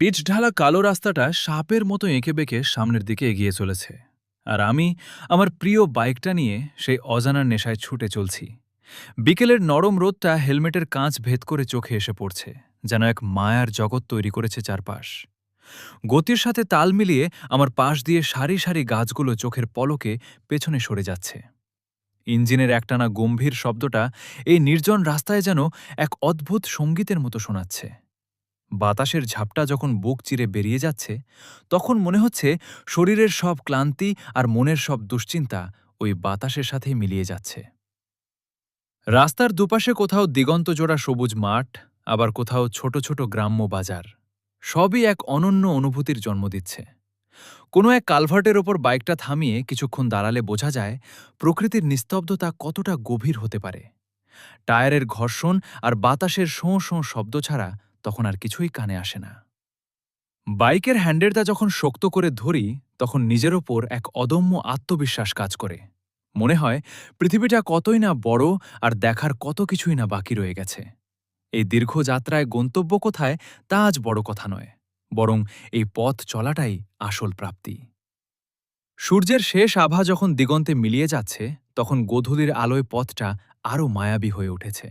পিচঢালা কালো রাস্তাটা সাপের মতো এঁকেবেঁকে সামনের দিকে এগিয়ে চলেছে। আর আমি আমার প্রিয় বাইকটা নিয়ে সেই অজানার নেশায় ছুটে চলছি। বিকেলের নরম রোদটা হেলমেটের কাঁচ ভেদ করে চোখে এসে পড়ছে, যেন এক মায়ার জগৎ তৈরি করেছে চারপাশ। গতির সাথে তাল মিলিয়ে আমার পাশ দিয়ে সারি সারি গাছগুলো চোখের পলকে পেছনে সরে যাচ্ছে। ইঞ্জিনের একটানা গম্ভীর শব্দটা এই নির্জন রাস্তায় যেন এক অদ্ভুত সঙ্গীতের মতো শোনাচ্ছে। বাতাসের ঝাপটা যখন বুক চিরে বেরিয়ে যাচ্ছে, তখন মনে হচ্ছে শরীরের সব ক্লান্তি আর মনের সব দুশ্চিন্তা ওই বাতাসের সাথেই মিলিয়ে যাচ্ছে। রাস্তার দুপাশে কোথাও দিগন্তজোড়া সবুজ মাঠ, আবার কোথাও ছোট ছোট গ্রাম্য বাজার। সবই এক অনন্য অনুভূতির জন্ম দিচ্ছে। কোনো এক কালভার্টের ওপর বাইকটা থামিয়ে কিছুক্ষণ দাঁড়ালে বোঝা যায় প্রকৃতির নিস্তব্ধতা কতটা গভীর হতে পারে। টায়ারের ঘর্ষণ আর বাতাসের শোঁ শোঁ শব্দ ছাড়া তখন আর কিছুই কানে আসে না। বাইকের হ্যান্ডেলটা যখন শক্ত করে ধরি, তখন নিজের ওপর এক অদম্য আত্মবিশ্বাস কাজ করে। মনে হয় পৃথিবীটা কতই না বড়, আর দেখার কত কিছুই না বাকি রয়ে গেছে। এই দীর্ঘ যাত্রায় গন্তব্য কোথায় তা আজ বড় কথা নয়, বরং এই পথ চলাটাই আসল প্রাপ্তি। সূর্যের শেষ আভা যখন দিগন্তে মিলিয়ে যাচ্ছে, তখন গোধূলির আলোয় পথটা আরও মায়াবী হয়ে উঠেছে।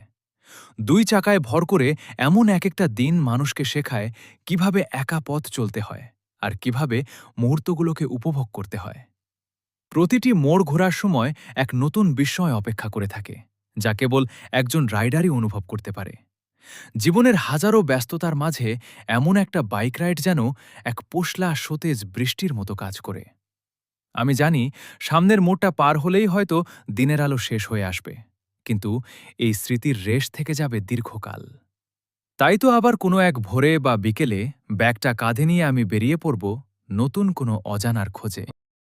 দুই চাকায় ভর করে এমন এক একটা দিন মানুষকে শেখায় কিভাবে একা পথ চলতে হয়, আর কিভাবে মুহূর্তগুলোকে উপভোগ করতে হয়। প্রতিটি মোড় ঘোরার সময় এক নতুন বিস্ময় অপেক্ষা করে থাকে, যা কেবল একজন রাইডারই অনুভব করতে পারে। জীবনের হাজারো ব্যস্ততার মাঝে এমন একটা বাইক রাইড যেন এক পোষলা সতেজ বৃষ্টির মতো কাজ করে। আমি জানি সামনের মোড়টা পার হলেই হয়তো দিনের আলো শেষ হয়ে আসবে, কিন্তু এই স্মৃতির রেশ থেকে যাবে দীর্ঘকাল। তাই তো আবার কোনো এক ভোরে বা বিকেলে ব্যাগটা কাঁধে নিয়ে আমি বেরিয়ে পড়ব নতুন কোনো অজানার খোঁজে।